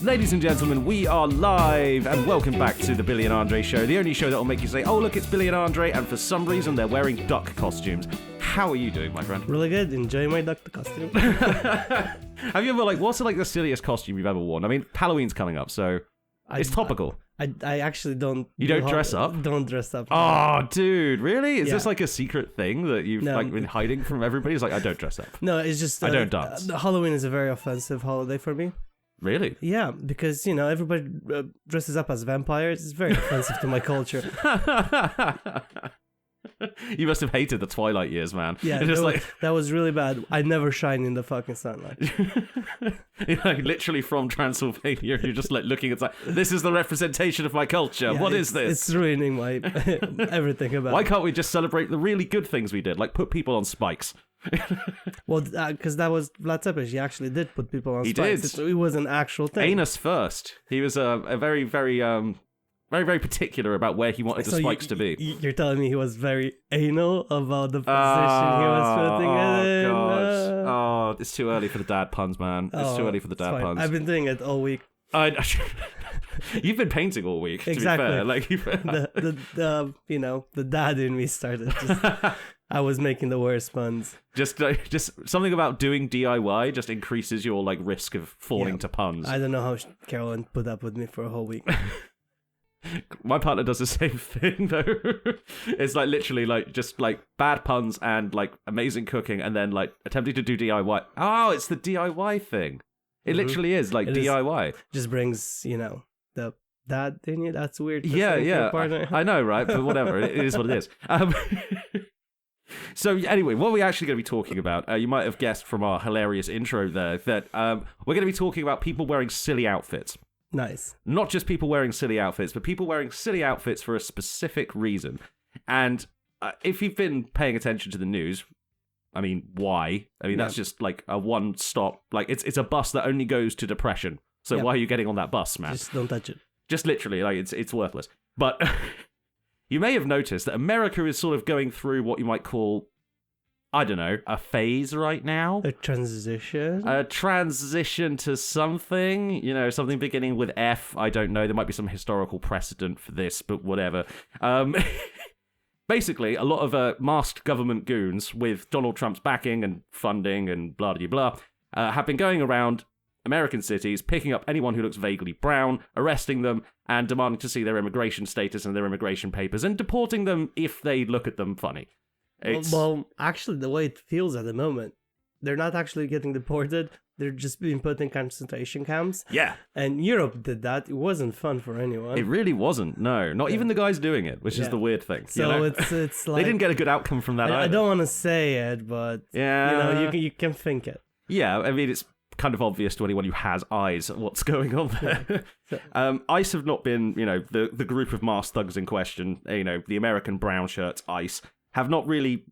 Ladies and gentlemen, we are live, and welcome back to the Billy and Andre Show, the only show that will make you say, oh look, it's Billy and Andre, and for some reason they're wearing duck costumes. How are you doing, my friend? Really good, enjoying my duck costume. Have you ever, what's the silliest costume you've ever worn? I mean, Halloween's coming up, so it's topical. I actually don't... You don't dress up? Don't dress up. Oh, dude, really? Is this like a secret thing that you've been hiding from everybody? It's like, I don't dress up. No, it's just... I don't dance. Halloween is a very offensive holiday for me. Really? Yeah, because, everybody dresses up as vampires. It's very offensive to my culture. You must have hated the Twilight years, man. Yeah, that was really bad. I never shine in the fucking sunlight. You're literally from Transylvania. You're just looking at this is the representation of my culture. Yeah, what is this? It's ruining my everything about it. Why can't we just celebrate the really good things we did, like put people on spikes? Well, because that was Vlad Tepes. He actually did put people on spikes. He did. It was an actual thing. Anus first. He was a very, very... very, very particular about where he wanted the spikes to be. You're telling me he was very anal about the position he was putting it in? Oh, God. It's too early for the dad puns, man. It's too early for the dad puns. I've been doing it all week. You've been painting all week, exactly. To be fair. The dad in me started. I was making the worst puns. Just something about doing DIY just increases your risk of falling to puns. I don't know how Carolyn put up with me for a whole week. My partner does the same thing though. It's literally just bad puns and amazing cooking, and then attempting to do DIY. Oh, it's the DIY thing. It literally is DIY. Just brings the dad in you. That's weird. Yeah. I know, right? But whatever. It is what it is. So anyway, what are we actually going to be talking about? You might have guessed from our hilarious intro there that we're going to be talking about people wearing silly outfits. Nice. Not just people wearing silly outfits, but people wearing silly outfits for a specific reason. And if you've been paying attention to the news, I mean, why? I mean, that's just a one-stop... it's a bus that only goes to depression. So why are you getting on that bus, man? Just don't touch it. Just literally, it's worthless. But you may have noticed that America is sort of going through what you might call... I don't know, a phase right now? A transition? A transition to something, something beginning with F. I don't know, there might be some historical precedent for this, but whatever. Basically, a lot of masked government goons with Donald Trump's backing and funding and blah-de-blah have been going around American cities, picking up anyone who looks vaguely brown, arresting them, and demanding to see their immigration status and their immigration papers, and deporting them if they look at them funny. Well, actually, the way it feels at the moment, they're not actually getting deported. They're just being put in concentration camps. Yeah. And Europe did that. It wasn't fun for anyone. It really wasn't. No, not even the guys doing it, which is the weird thing. So it's they didn't get a good outcome from that either. I don't want to say it, but you can think it. Yeah, I mean, it's kind of obvious to anyone who has eyes what's going on there. ICE have not been, the group of masked thugs in question, the American brown shirts, ICE, have not really,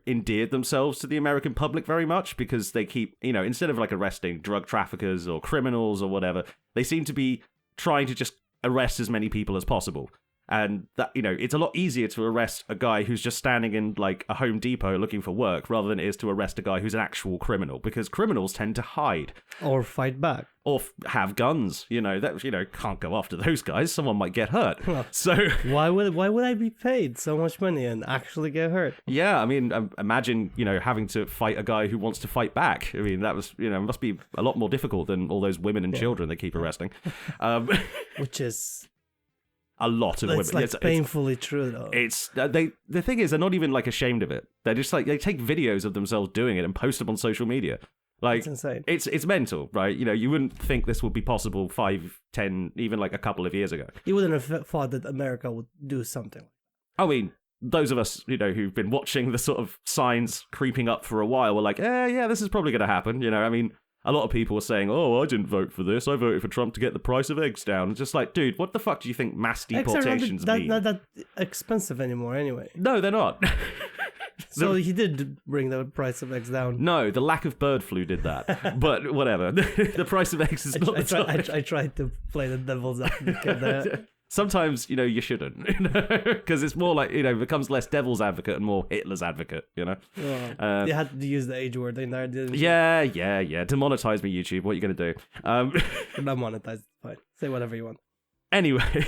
endeared themselves to the American public very much, because they keep, instead of arresting drug traffickers or criminals or whatever, they seem to be trying to just arrest as many people as possible. And that, it's a lot easier to arrest a guy who's just standing in a Home Depot looking for work rather than it is to arrest a guy who's an actual criminal, because criminals tend to hide or fight back or have guns. Can't go after those guys. Someone might get hurt. Well, so why would I be paid so much money and actually get hurt? Yeah, I mean, imagine having to fight a guy who wants to fight back. I mean, that was must be a lot more difficult than all those women and children they keep arresting. Which is. A lot of women. It's painfully true, though. The thing is, they're not even ashamed of it. They're just they take videos of themselves doing it and post them on social media. It's insane. It's mental, right? You wouldn't think this would be possible 5, 10, even a couple of years ago. You wouldn't have thought that America would do something. I mean, those of us, who've been watching the sort of signs creeping up for a while were yeah, this is probably going to happen. I mean, a lot of people were saying, oh, I didn't vote for this. I voted for Trump to get the price of eggs down. It's just dude, what the fuck do you think mass deportations mean? Not that expensive anymore anyway. No, they're not. So he did bring the price of eggs down. No, the lack of bird flu did that. But whatever. The price of eggs is not the topic. I tried to play the devil's advocate there. sometimes, you shouldn't, because it's more like, becomes less devil's advocate and more Hitler's advocate, Well, you had to use the H word in there, didn't you? Yeah. Demonetize me, YouTube. What are you going to do? You're not monetized. Fine. Say whatever you want. Anyway,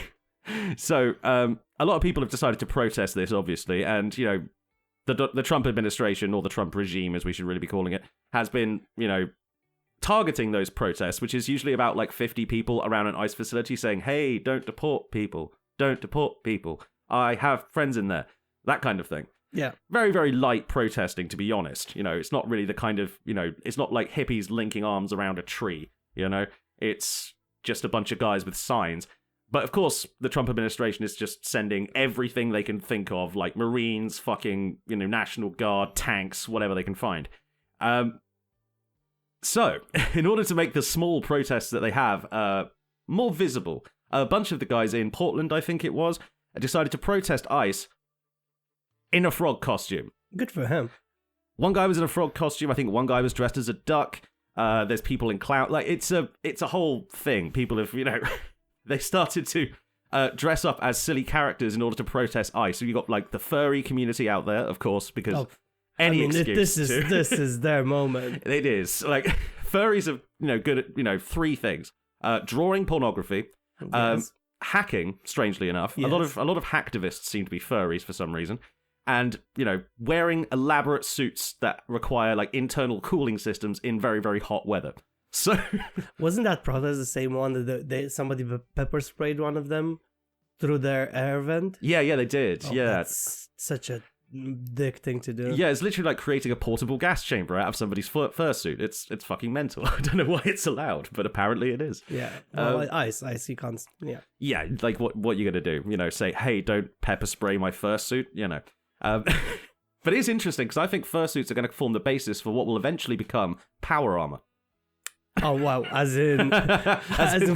so a lot of people have decided to protest this, obviously, and, the Trump administration, or the Trump regime, as we should really be calling it, has been, targeting those protests, which is usually about like 50 people around an ICE facility saying, hey, don't deport people. Don't deport people. I have friends in there. That kind of thing. Yeah. Very, very light protesting, to be honest. It's not really the kind of, it's not like hippies linking arms around a tree, It's just a bunch of guys with signs. But of course, the Trump administration is just sending everything they can think of, like Marines, fucking, National Guard, tanks, whatever they can find. So, in order to make the small protests that they have more visible, a bunch of the guys in Portland, I think it was, decided to protest ICE in a frog costume. Good for him. One guy was in a frog costume. I think one guy was dressed as a duck. There's people in clown. Like, it's a whole thing. People have, they started to dress up as silly characters in order to protest ICE. So you got like the furry community out there, of course, because this is their moment. It is. Like, furries are, good at, three things. Drawing pornography, Yes. hacking, strangely enough. Yes. A lot of hacktivists seem to be furries for some reason. And, wearing elaborate suits that require like internal cooling systems in very, very hot weather. So wasn't that protest the same one that somebody pepper sprayed one of them through their air vent? Yeah, they did. Yeah. That's such a dick thing to do. Yeah, it's literally like creating a portable gas chamber out of somebody's fursuit. It's fucking mental. I don't know why it's allowed, but apparently it is. Yeah. Well, ice, you can't. Yeah. Yeah, like what you gonna do? Say, hey, don't pepper spray my fursuit. But it is interesting because I think fursuits are going to form the basis for what will eventually become power armor. Oh wow! As in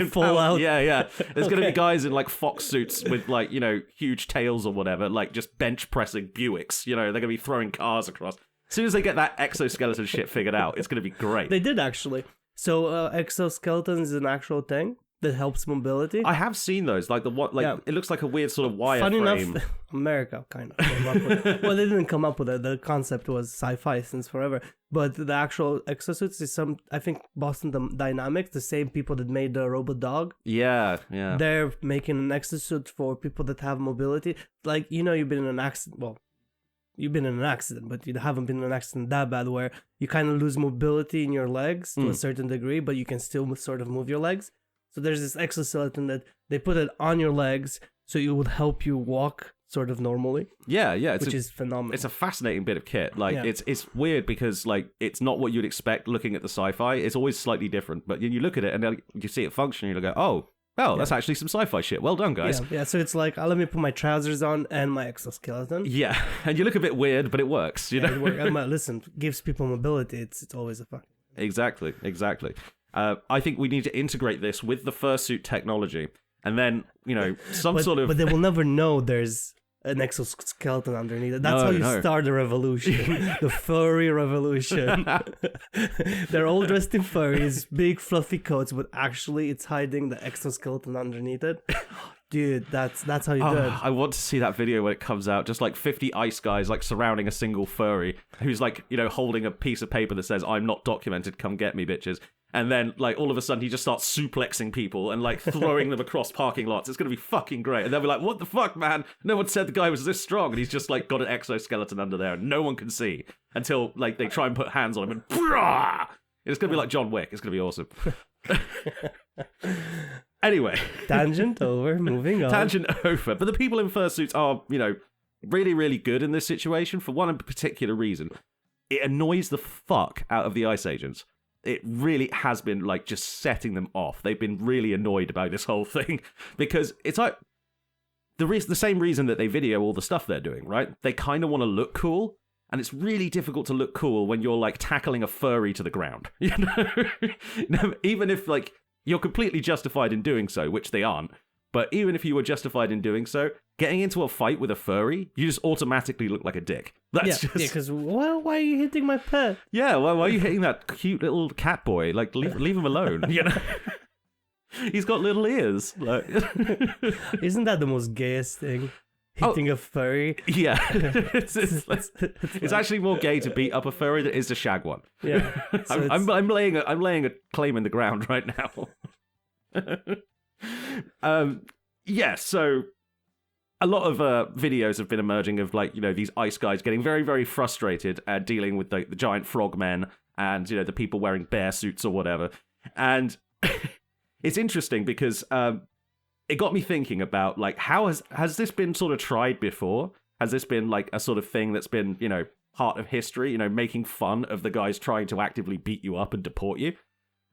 Fallout. Yeah. There's gonna be guys in like fox suits with like huge tails or whatever, like just bench pressing Buicks. They're gonna be throwing cars across. As soon as they get that exoskeleton shit figured out, it's gonna be great. They did actually. So exoskeleton is an actual thing that helps mobility. I have seen those. Like it looks like a weird sort of wireframe. Funny enough, America kind of came up with it. Well, they didn't come up with it. The concept was sci-fi since forever. But the actual exosuits is I think Boston Dynamics, the same people that made the robot dog. Yeah. They're making an exosuit for people that have mobility. Like, you've been in an accident. Well, you've been in an accident, but you haven't been in an accident that bad where you kind of lose mobility in your legs to a certain degree, but you can still sort of move your legs. So there's this exoskeleton that they put it on your legs so it would help you walk sort of normally. Yeah. Which is phenomenal. It's a fascinating bit of kit. Like, it's weird because, like, it's not what you'd expect looking at the sci-fi. It's always slightly different. But you look at it and you see it function and you go, oh, that's actually some sci-fi shit. Well done, guys. Yeah, so it's like, let me put my trousers on and my exoskeleton. Yeah, and you look a bit weird, but it works, you know? It works. Listen, gives people mobility. It's always a fun. Exactly. I think we need to integrate this with the fursuit technology, and then But they will never know there's an exoskeleton underneath it. That's how you start the revolution, the furry revolution. They're all dressed in furries, big fluffy coats, but actually it's hiding the exoskeleton underneath it. Dude, that's how you do it. I want to see that video when it comes out. Just like 50 ICE guys like surrounding a single furry who's like, holding a piece of paper that says, "I'm not documented, come get me, bitches." And then, like, all of a sudden, he just starts suplexing people and, like, throwing them across parking lots. It's going to be fucking great. And they'll be like, what the fuck, man? No one said the guy was this strong. And he's just, like, got an exoskeleton under there and no one can see until, like, they try and put hands on him and it's going to be like John Wick. It's going to be awesome. Anyway. Tangent over, moving on. Tangent over. But the people in fursuits are, really, really good in this situation for one particular reason. It annoys the fuck out of the ICE agents. It really has been, like, just setting them off. They've been really annoyed about this whole thing because it's like the same reason that they video all the stuff they're doing, right? They kind of want to look cool, and it's really difficult to look cool when you're, like, tackling a furry to the ground, even if, like, you're completely justified in doing so, which they aren't. But even if you were justified in doing so, getting into a fight with a furry, you just automatically look like a dick. That's because why are you hitting my pet? Yeah, why are you hitting that cute little cat boy? Like, leave him alone, He's got little ears. Like... Isn't that the most gayest thing? Hitting a furry? Yeah. It's actually more gay to beat up a furry than it is to shag one. Yeah. So I'm laying a claim in the ground right now. Yeah, so a lot of videos have been emerging of, like, you know, these ice guys getting very, very frustrated at dealing with the giant frogmen and, you know, the people wearing bear suits or whatever. And it's interesting because it got me thinking about, like, how has this been sort of tried before? Has this been, like, a sort of thing that's been, you know, part of history, you know, making fun of the guys trying to actively beat you up and deport you?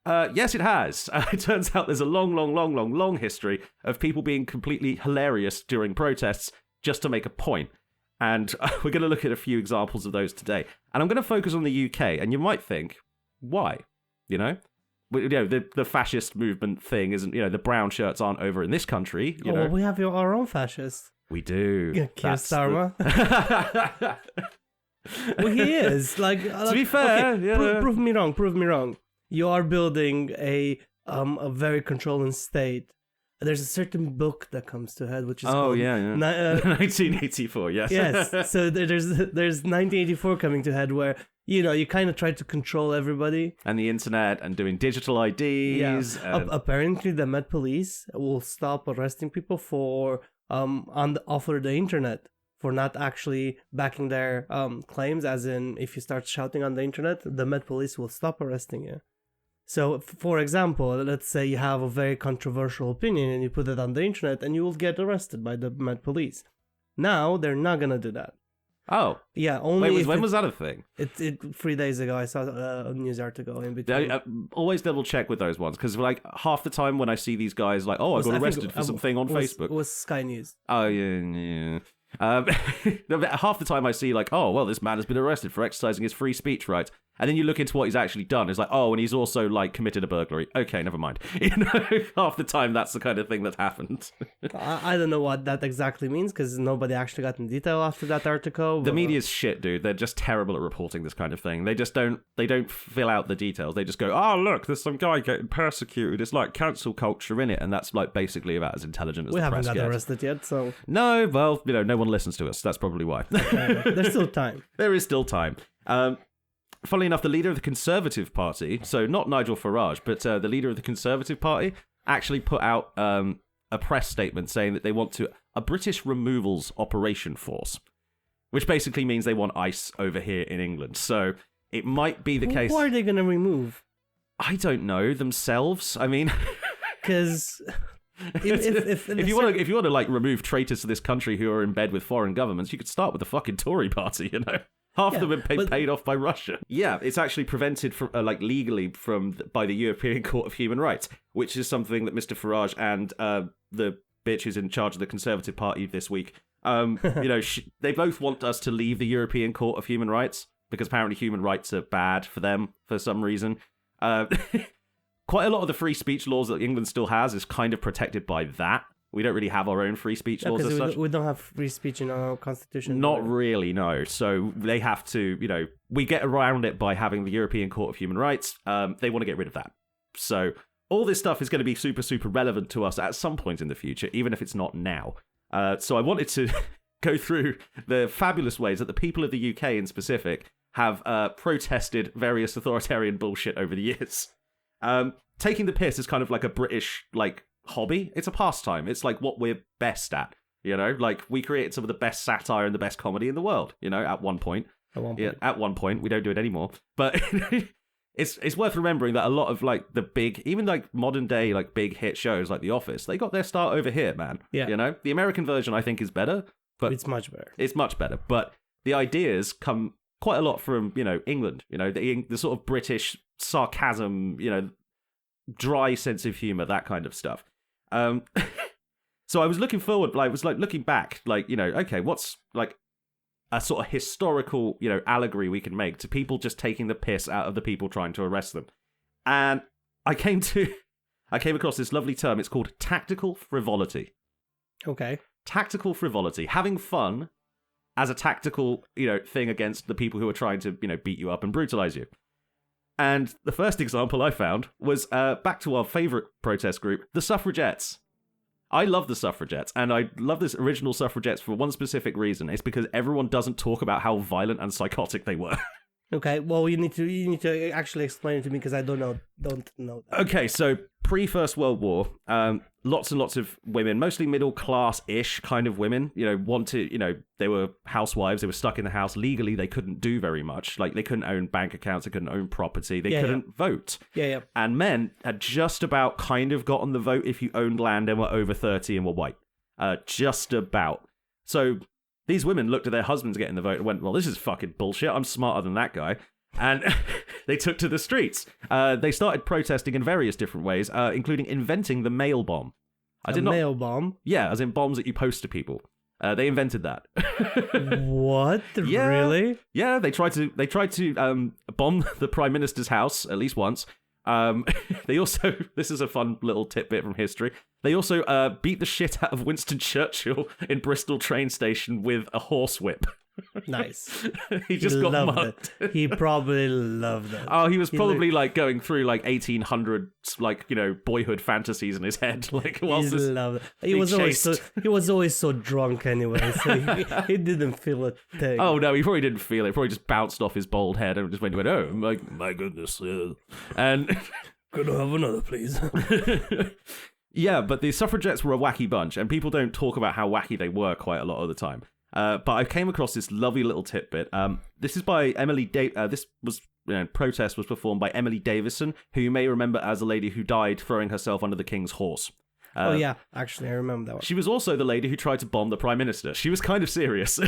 Yes, it has. It turns out there's a long history of people being completely hilarious during protests just to make a point. And we're going to look at a few examples of those today. And I'm going to focus on the UK, and you might think, why? You know? You know, the fascist movement thing isn't, you know, the brown shirts aren't over in this country. You know? Well, we have our own fascists. We do. Keir Starmer. Well, he is. To be fair, okay, yeah. Prove me wrong. You are building a very controlling state. There's a certain book that comes to head, which is called 1984. Yes. Yes. So there's 1984 coming to head, where, you know, you kind of try to control everybody and the internet and doing digital IDs. Yeah. Apparently, the Met Police will stop arresting people for off of the internet, for not actually backing their claims. As in, if you start shouting on the internet, the Met Police will stop arresting you. So, for example, let's say you have a very controversial opinion and you put it on the internet, and you will get arrested by the Met Police. Now, they're not going to do that. Oh. Yeah, only when was that a thing? It 3 days ago, I saw a news article in between. Always double check with those ones, because, like, half the time when I see these guys, like, I got arrested for something on Facebook. It was Sky News. Oh, yeah. Half the time I see, like, this man has been arrested for exercising his free speech rights. And then you look into what he's actually done. It's like, and he's also, like, committed a burglary. Okay, never mind. You know, half the time that's the kind of thing that happened. I don't know what that exactly means, because nobody actually got in detail after that article. The media's shit, dude. They're just terrible at reporting this kind of thing. They just don't fill out the details. They just go, look, there's some guy getting persecuted. It's like cancel culture in it. And that's, like, basically about as intelligent as the press gets. We haven't got arrested yet, so... No, well, you know, no one listens to us. That's probably why. Okay, there's still time. There is still time. Funnily enough, the leader of the Conservative Party, so not Nigel Farage, but the leader of the Conservative Party, actually put out a press statement saying that they want a British removals operation force, which basically means they want ICE over here in England. So it might be the case... Who are they going to remove? I don't know. Themselves? I mean... Because... if you want to like remove traitors to this country who are in bed with foreign governments, you could start with the fucking Tory party, you know? Half of them have been paid off by Russia. Yeah, it's actually prevented from, legally by the European Court of Human Rights, which is something that Mr. Farage and the bitch who's in charge of the Conservative Party this week, you know, they both want us to leave the European Court of Human Rights because apparently human rights are bad for them for some reason. Quite a lot of the free speech laws that England still has is kind of protected by that. We don't really have our own free speech laws as such. We don't have free speech in our constitution. Not really, no. So they have to, you know, we get around it by having the European Court of Human Rights. They want to get rid of that. So all this stuff is going to be super, super relevant to us at some point in the future, even if it's not now. So I wanted to go through the fabulous ways that the people of the UK in specific have protested various authoritarian bullshit over the years. Taking the piss is kind of like a British, like, hobby. It's a pastime. It's like what we're best at, you know? Like, we created some of the best satire and the best comedy in the world, you know, at one point. At one point. We don't do it anymore. But it's worth remembering that a lot of, like, the big, even, like, modern day, like, big hit shows like The Office, they got their start over here, man. Yeah. You know? The American version, I think, is better. But it's much better. It's much better. But the ideas come quite a lot from, you know, England. You know, the sort of British sarcasm, you know, dry sense of humor, that kind of stuff. So I was looking forward, like, I was like looking back, like, you know, okay, what's like a sort of historical, you know, allegory we can make to people just taking the piss out of the people trying to arrest them. And I came across this lovely term. It's called tactical frivolity. Okay. Tactical frivolity. Having fun as a tactical, you know, thing against the people who are trying to, you know, beat you up and brutalize you. And the first example I found was back to our favourite protest group, the suffragettes. I love the suffragettes, and I love this original suffragettes for one specific reason. It's because everyone doesn't talk about how violent and psychotic they were. Okay, well, you need to actually explain it to me because I don't know that. Okay, so pre-First World War, lots and lots of women, mostly middle-class-ish kind of women, they were housewives, they were stuck in the house. Legally, they couldn't do very much. Like, they couldn't own bank accounts, they couldn't own property, they couldn't vote. Yeah. And men had just about kind of gotten the vote if you owned land and were over 30 and were white. Just about. So these women looked at their husbands getting the vote and went, well, this is fucking bullshit. I'm smarter than that guy. And they took to the streets. They started protesting in various different ways, including inventing the mail bomb. Mail bomb? Yeah, as in bombs that you post to people. They invented that. What? Yeah. Really? Yeah, they tried to bomb the Prime Minister's house at least once. They also, this is a fun little tidbit from history, they also beat the shit out of Winston Churchill in Bristol train station with a horsewhip. Nice. He just got mugged. He probably loved it. Oh, he was probably like going through like 1800s, like, boyhood fantasies in his head. Like, whilst he loved it. He was always so drunk anyway, so he didn't feel a thing. Oh no, he probably didn't feel it. He probably just bounced off his bald head and just went, oh my goodness, and could I have another, please? Yeah, but the suffragettes were a wacky bunch, and people don't talk about how wacky they were quite a lot of the time. But I came across this lovely little tidbit. This is by Emily. Protest was performed by Emily Davison, who you may remember as a lady who died throwing herself under the king's horse. Oh yeah, actually, I remember that one. She was also the lady who tried to bomb the Prime Minister. She was kind of serious.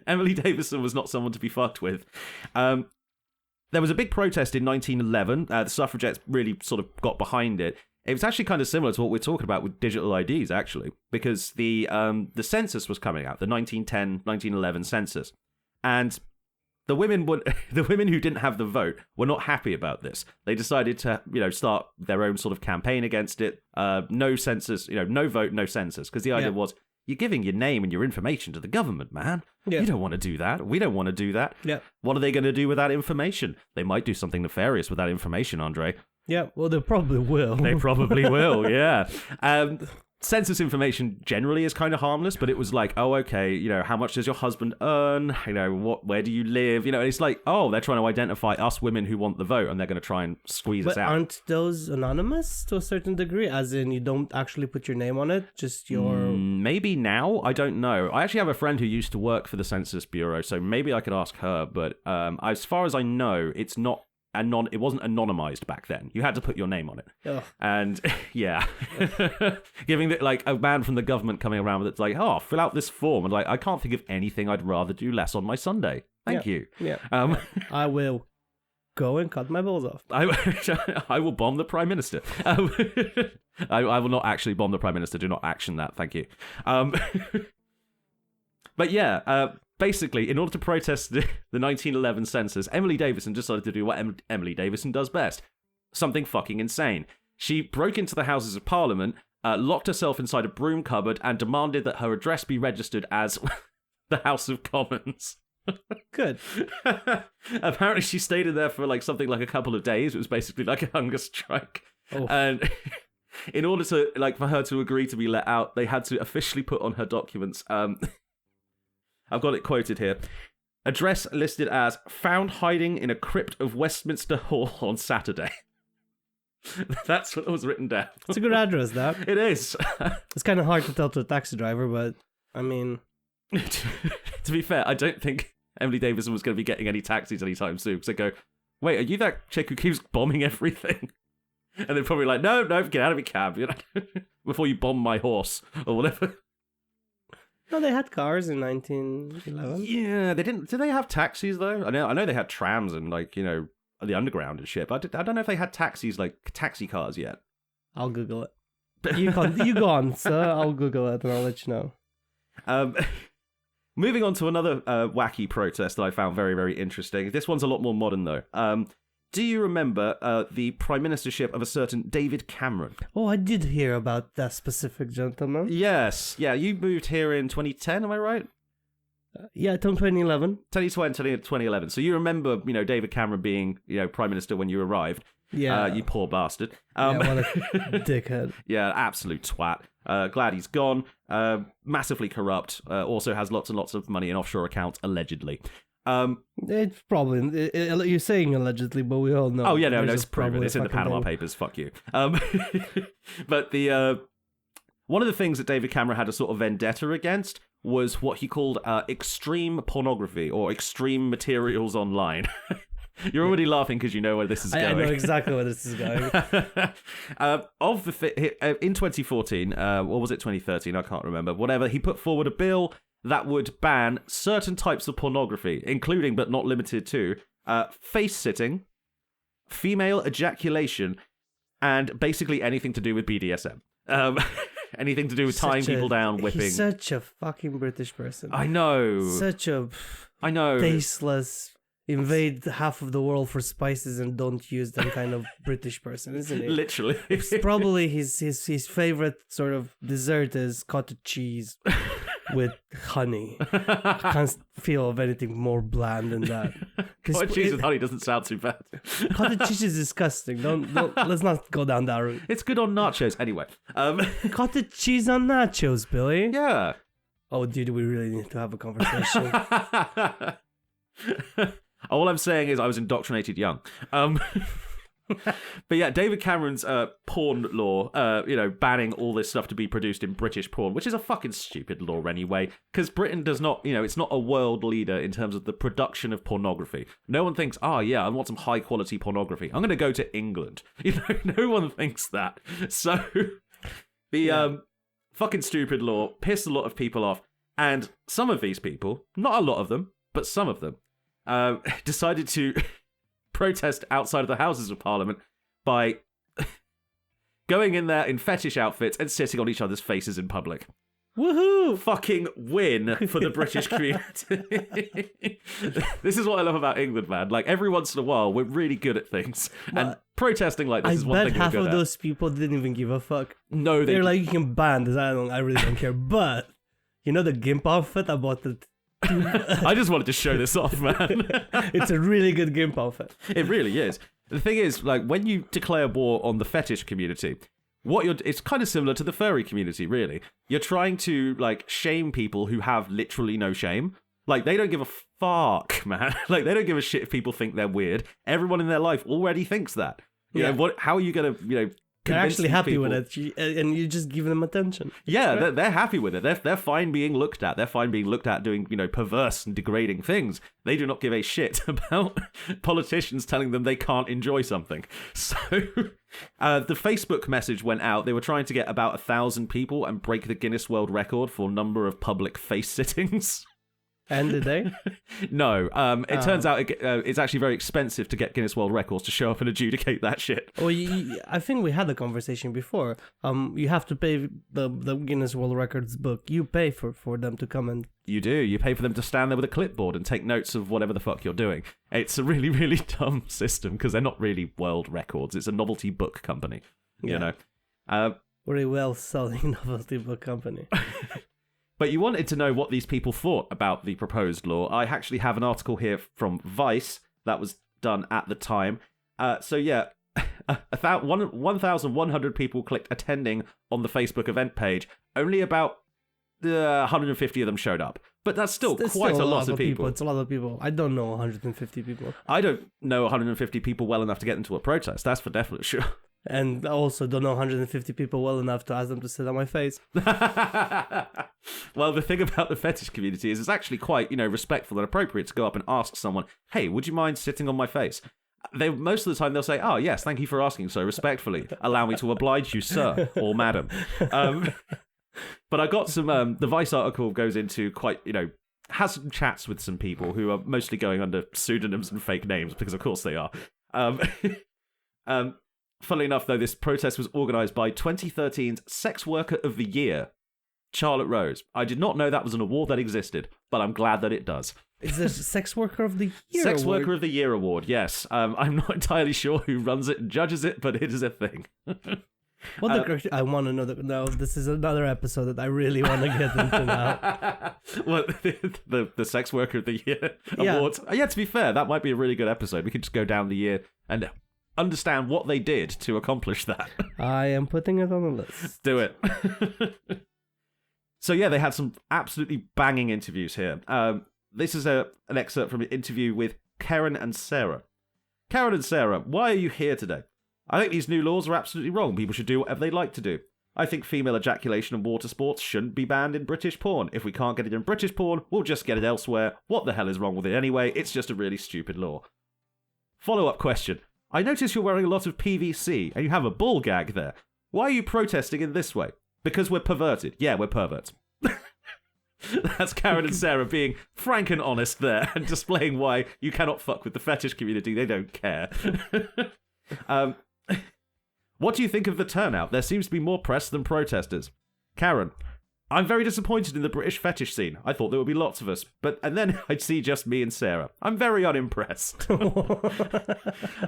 Emily Davison was not someone to be fucked with. There was a big protest in 1911. The suffragettes really sort of got behind it. It was actually kind of similar to what we're talking about with digital IDs, actually, because the census was coming out, the 1910-1911 census, and the women who didn't have the vote were not happy about this. They decided to, start their own sort of campaign against it. No census, no vote, no census, because the idea was, you're giving your name and your information to the government, man. Yeah. You don't want to do that. We don't want to do that. Yeah. What are they going to do with that information? They might do something nefarious with that information, Andre. Yeah, well, they probably will. They probably will, yeah. Census information generally is kind of harmless, but it was like, oh, okay, how much does your husband earn? Where do you live? And it's like, oh, they're trying to identify us women who want the vote, and they're going to try and squeeze us out. But aren't those anonymous to a certain degree? As in, you don't actually put your name on it, just your... Maybe now? I don't know. I actually have a friend who used to work for the Census Bureau, so maybe I could ask her, but as far as I know, it's not it wasn't anonymized back then. You had to put your name on it. Ugh. And yeah, giving it like a man from the government coming around with it's like, oh, fill out this form, and like, I can't think of anything I'd rather do less on my Sunday. Thank you. Yeah. I will go and cut my balls off. I will bomb the Prime Minister. I will not actually bomb the Prime Minister. Do not action that. Thank you. But yeah, basically, in order to protest the 1911 census, Emily Davison decided to do what Emily Davison does best. Something fucking insane. She broke into the Houses of Parliament, locked herself inside a broom cupboard, and demanded that her address be registered as the House of Commons. Good. Apparently, she stayed in there for like something like a couple of days. It was basically like a hunger strike. Oh. And in order to, for her to agree to be let out, they had to officially put on her documents, I've got it quoted here. Address listed as found hiding in a crypt of Westminster Hall on Saturday. That's what was written down. It's a good address, that. It is. It's kind of hard to tell to a taxi driver, but I mean... To be fair, I don't think Emily Davison was going to be getting any taxis anytime soon, because they go, wait, are you that chick who keeps bombing everything? And they're probably like, no, get out of your cab, before you bomb my horse, or whatever. No, they had cars in 1911. Yeah, they didn't. Did they have taxis though? I know they had trams and the underground and shit. But I don't know if they had taxis, like taxi cars yet. I'll Google it. You go on, sir. I'll Google it and I'll let you know. Moving on to another wacky protest that I found very, very interesting. This one's a lot more modern though. Do you remember the prime ministership of a certain David Cameron? Oh, I did hear about that specific gentleman. Yes. Yeah, you moved here in 2010, am I right? Yeah, 2011. 2011. So you remember, David Cameron being, Prime Minister when you arrived. Yeah. You poor bastard. Yeah, what a dickhead. Yeah, absolute twat. Glad he's gone. Massively corrupt. Also has lots and lots of money in offshore accounts, allegedly. It's probably you're saying allegedly, but we all know. Oh yeah, no, it's proven. It's in the Panama Papers. Fuck you. But the one of the things that David Cameron had a sort of vendetta against was what he called extreme pornography or extreme materials online. You're already laughing because you know where this is going. I know exactly where this is going. In 2014, or was it 2013? I can't remember. Whatever, he put forward a bill that would ban certain types of pornography, including but not limited to face sitting, female ejaculation, and basically anything to do with BDSM. Anything to do with tying people down, whipping. He's such a fucking British person. I know. I know. Tasteless, invade half of the world for spices and don't use them kind of British person, isn't he? Literally. It's probably his favorite sort of dessert is cottage cheese with honey. I can't feel of anything more bland than that. Cottage cheese with honey doesn't sound too bad. Cottage cheese is disgusting. Don't let's not go down that route. It's good on nachos anyway. Cottage cheese on nachos, Billy. Yeah. Oh, dude, we really need to have a conversation. All I'm saying is I was indoctrinated young. But yeah, David Cameron's porn law, banning all this stuff to be produced in British porn, which is a fucking stupid law anyway, because Britain does not, it's not a world leader in terms of the production of pornography. No one thinks, oh yeah, I want some high quality pornography. I'm going to go to England. No one thinks that. So the fucking stupid law pissed a lot of people off, and some of these people, not a lot of them, but some of them, decided to protest outside of the Houses of Parliament by going in there in fetish outfits and sitting on each other's faces in public. Woohoo! Fucking win for the British community. This is what I love about England, man. Like, every once in a while, we're really good at things. And protesting like this is one thing we're good at. I bet half of those people didn't even give a fuck. No, they're like, you can ban this. I really don't care. But, the GIMP outfit, I bought it. I just wanted to show this off, man. It's a really good GIMP outfit. It really is. The thing is, like, when you declare war on the fetish community, it's kind of similar to the furry community, really. You're trying to, like, shame people who have literally no shame. Like, they don't give a fuck, man. Like, they don't give a shit if people think they're weird. Everyone in their life already thinks that. You know, how are you going to, they're actually happy people? with it, and you just give them attention. Yeah, right? they're happy with it. They're fine being looked at. They're fine being looked at doing, perverse and degrading things. They do not give a shit about politicians telling them they can't enjoy something. So the Facebook message went out. They were trying to get about 1,000 people and break the Guinness World Record for number of public face sittings. And did they? No. It turns out it's actually very expensive to get Guinness World Records to show up and adjudicate that shit. Well, I think we had the conversation before. You have to pay the Guinness World Records book. You pay for them to come and... You do. You pay for them to stand there with a clipboard and take notes of whatever the fuck you're doing. It's a really, really dumb system because they're not really world records. It's a novelty book company, you know. Very well-selling novelty book company. But you wanted to know what these people thought about the proposed law. I actually have an article here from Vice that was done at the time. 1,100 people clicked attending on the Facebook event page. Only about 150 of them showed up. But that's still quite a lot of people. It's a lot of people. I don't know 150 people. I don't know 150 people well enough to get into a protest. That's for definite sure. And I also don't know 150 people well enough to ask them to sit on my face. Well, the thing about the fetish community is it's actually quite, respectful and appropriate to go up and ask someone, hey, would you mind sitting on my face? Most of the time they'll say, oh, yes, thank you for asking so respectfully. Allow me to oblige you, sir or madam. But I got some, the Vice article goes into quite, has some chats with some people who are mostly going under pseudonyms and fake names, because of course they are. Funnily enough, though, this protest was organised by 2013's Sex Worker of the Year, Charlotte Rose. I did not know that was an award that existed, but I'm glad that it does. Is this Sex Worker of the Year Sex award? Worker of the Year award, yes. I'm not entirely sure who runs it and judges it, but it is a thing. What the correct? I want to know. No, this is another episode that I really want to get into now. What, the sex worker of the year awards? Yeah, to be fair, that might be a really good episode. We could just go down the year and understand what they did to accomplish that. I am putting it on the list. Do it. So yeah, they had some absolutely banging interviews here. This is an excerpt from an interview with Karen and Sarah. Karen and Sarah, why are you here today? I think these new laws are absolutely wrong. People should do whatever they like to do. I think female ejaculation and water sports shouldn't be banned in British porn. If we can't get it in British porn, we'll just get it elsewhere. What the hell is wrong with it anyway? It's just a really stupid law. Follow-up question. I notice you're wearing a lot of PVC and you have a ball gag there. Why are you protesting in this way? Because we're perverted. Yeah, we're perverts. That's Karen and Sarah being frank and honest there and displaying why you cannot fuck with the fetish community. They don't care. What do you think of the turnout? There seems to be more press than protesters. Karen, I'm very disappointed in the British fetish scene. I thought there would be lots of us, and then I'd see just me and Sarah. I'm very unimpressed.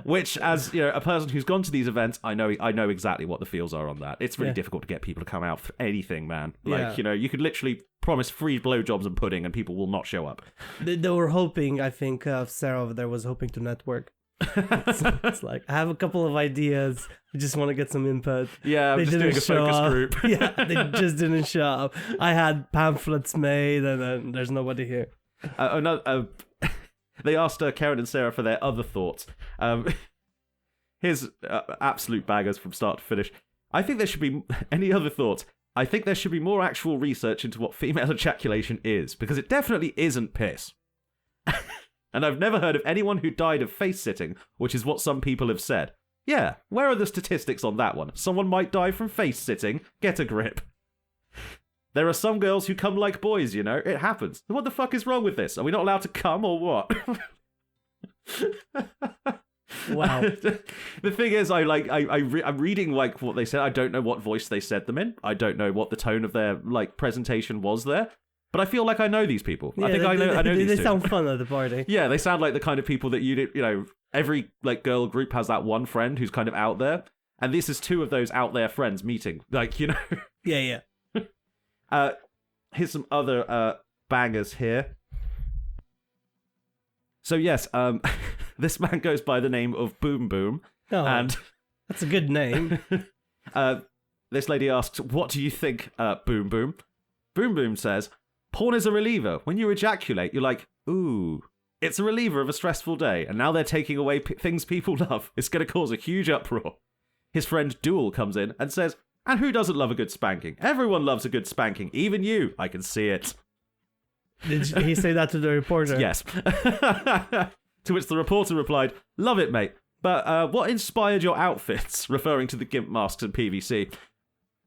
Which, as you know, a person who's gone to these events, I know exactly what the feels are on that. It's really difficult to get people to come out for anything, man. Like, you know, you could literally promise free blowjobs and pudding, and people will not show up. They were hoping. I think Sarah over there was hoping to network. It's like, I have a couple of ideas. I just want to get some input. Yeah, I'm just doing a focus group. Yeah, they just didn't show up. I had pamphlets made, and then there's nobody here. They asked Karen and Sarah for their other thoughts. Here's absolute baggers from start to finish. I think there should be any other thoughts. I think there should be more actual research into what female ejaculation is, because it definitely isn't piss. And I've never heard of anyone who died of face-sitting, which is what some people have said. Yeah, where are the statistics on that one? Someone might die from face-sitting. Get a grip. There are some girls who come like boys, you know? It happens. What the fuck is wrong with this? Are we not allowed to come or what? Wow. The thing is, I'm reading like what they said. I don't know what voice they said them in. I don't know what the tone of their like presentation was there. But I feel like I know these people. Yeah, I think I know these two. They sound fun at the party. Yeah, they sound like the kind of people that you know, every like girl group has that one friend who's kind of out there. And this is two of those out there friends meeting. Like, you know. Yeah. Here's some other bangers here. So yes, this man goes by the name of Boom Boom. Oh, and that's a good name. This lady asks, what do you think, Boom Boom? Boom Boom says, porn is a reliever. When you ejaculate, you're like, ooh. It's a reliever of a stressful day, and now they're taking away things people love. It's going to cause a huge uproar. His friend Duel comes in and says, and who doesn't love a good spanking? Everyone loves a good spanking, even you. I can see it. Did he say that to the reporter? Yes. To which the reporter replied, love it, mate. But what inspired your outfits? Referring to the gimp masks and PVC.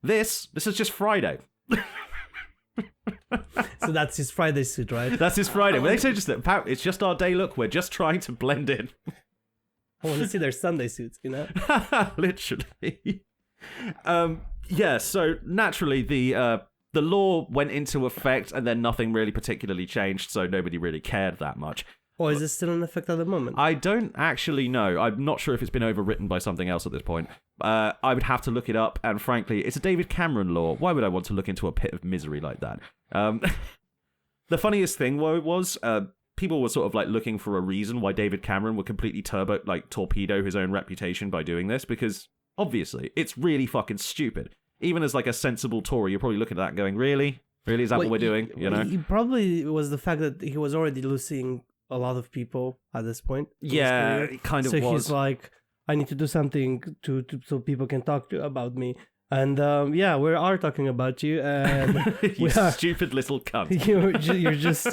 This is just Friday. So that's his Friday suit, right? That's his Friday. When they say just that, it's just our day look. We're just trying to blend in. I want to see their Sunday suits, you know? Literally. Yeah, so naturally the law went into effect and then nothing really particularly changed, so nobody really cared that much. Or is it still in effect at the moment? I don't actually know. I'm not sure if it's been overwritten by something else at this point. I would have to look it up, and frankly, it's a David Cameron law. Why would I want to look into a pit of misery like that? The funniest thing was people were sort of like looking for a reason why David Cameron would completely torpedo his own reputation by doing this, because obviously it's really fucking stupid. Even as like a sensible Tory, you're probably looking at that and going, really? Really, is that what we're doing? You know? He probably was the fact that he was already losing a lot of people at this point. Yeah, it kind of so was. He's like, I need to do something to so people can talk about me. And yeah, we are talking about you. And you stupid little cunt. You're just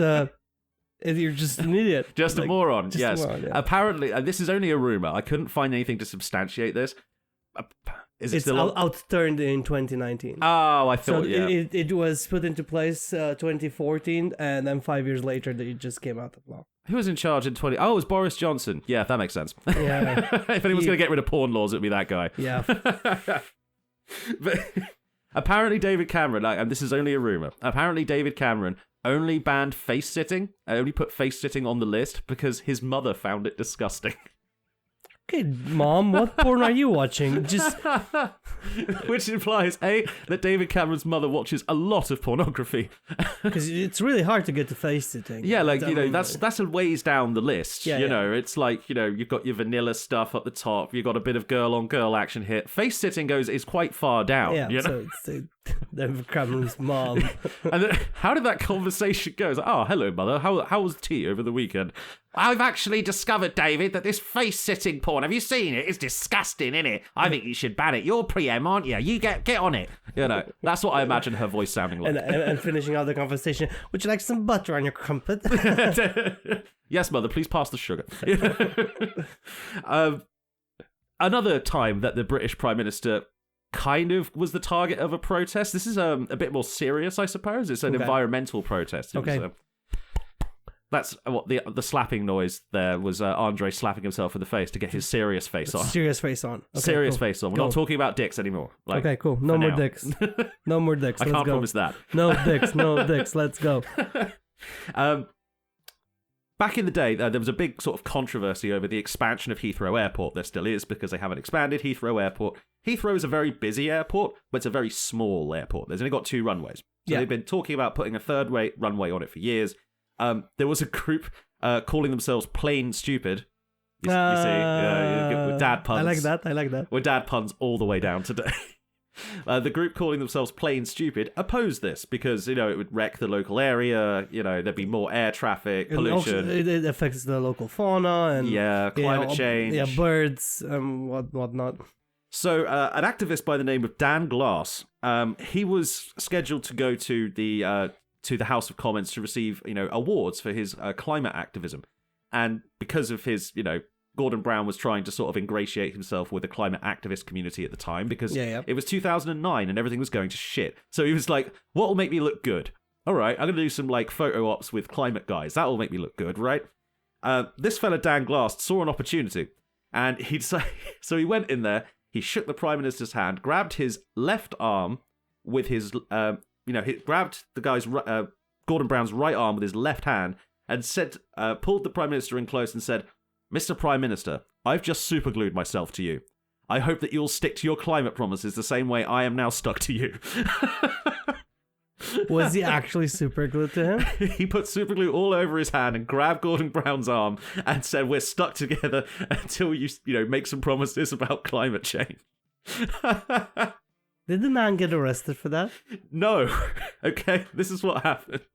an idiot. Just a moron. Just yes. A moron, yeah. Apparently, and this is only a rumor. I couldn't find anything to substantiate this. It's still outturned in 2019. Oh, I thought, so yeah. It was put into place 2014, and then 5 years later, it just came out of law. Who was in charge in 20... Oh, it was Boris Johnson. Yeah, that makes sense. Yeah. If anyone's going to get rid of porn laws, it would be that guy. Yeah. But apparently David Cameron, and this is only a rumor, apparently David Cameron only banned face-sitting, only put face-sitting on the list because his mother found it disgusting. Okay, Mom, what porn are you watching? Just Which implies, A, that David Cameron's mother watches a lot of pornography. because it's really hard to get to face sitting. Yeah, like, that's a ways down the list. Yeah, you yeah. know, it's like, you've got your vanilla stuff up the top, you've got a bit of girl-on-girl action here. Face sitting is quite far down, Yeah, you know? so it's David Cameron's mom. And then, how did that conversation go? It's like, oh, hello, mother. How was tea over the weekend? I've actually discovered, David, that this face-sitting porn, have you seen it? It's disgusting, isn't it? I think you should ban it. You're pre-em, aren't you? You get on it. You know, that's what I imagine her voice sounding like. and finishing out the conversation, would you like some butter on your crumpet? Yes, mother, please pass the sugar. Another time that the British Prime Minister kind of was the target of a protest. This is a bit more serious, I suppose. It's an environmental protest. That's what the slapping noise there was. Andre slapping himself in the face to get his serious face on. Serious face on. Okay, Serious cool. face on. We're not talking about dicks anymore. Like, okay, cool. No more now. dicks. No more dicks. I Let's can't go. promise that. No dicks. No dicks. Let's go. Back in the day, there was a big sort of controversy over the expansion of Heathrow Airport. There still is, because they haven't expanded Heathrow Airport. Heathrow is a very busy airport, but it's a very small airport. There's only got 2 runways. So they've been talking about putting a third runway on it for years. There was a group calling themselves Plain Stupid. You see, with dad puns. I like that. With dad puns all the way down today. The group calling themselves Plain Stupid opposed this because, it would wreck the local area, there'd be more air traffic, pollution. It affects the local fauna and climate change. Yeah, birds and whatnot. So an activist by the name of Dan Glass, he was scheduled to go to the House of Commons to receive, awards for his climate activism. And because of his, Gordon Brown was trying to sort of ingratiate himself with the climate activist community at the time because it was 2009 and everything was going to shit. So he was like, what will make me look good? All right, I'm going to do some photo ops with climate guys. That will make me look good, right? This fella, Dan Glass, saw an opportunity and so he went in there, he shook the Prime Minister's hand, grabbed his left arm with his, he grabbed the guy's, Gordon Brown's right arm with his left hand and said, pulled the Prime Minister in close and said, Mr. Prime Minister, I've just superglued myself to you. I hope that you'll stick to your climate promises the same way I am now stuck to you. Was he actually superglued to him? He put superglue all over his hand and grabbed Gordon Brown's arm and said, we're stuck together until you make some promises about climate change. Did the man get arrested for that? No. Okay, this is what happened.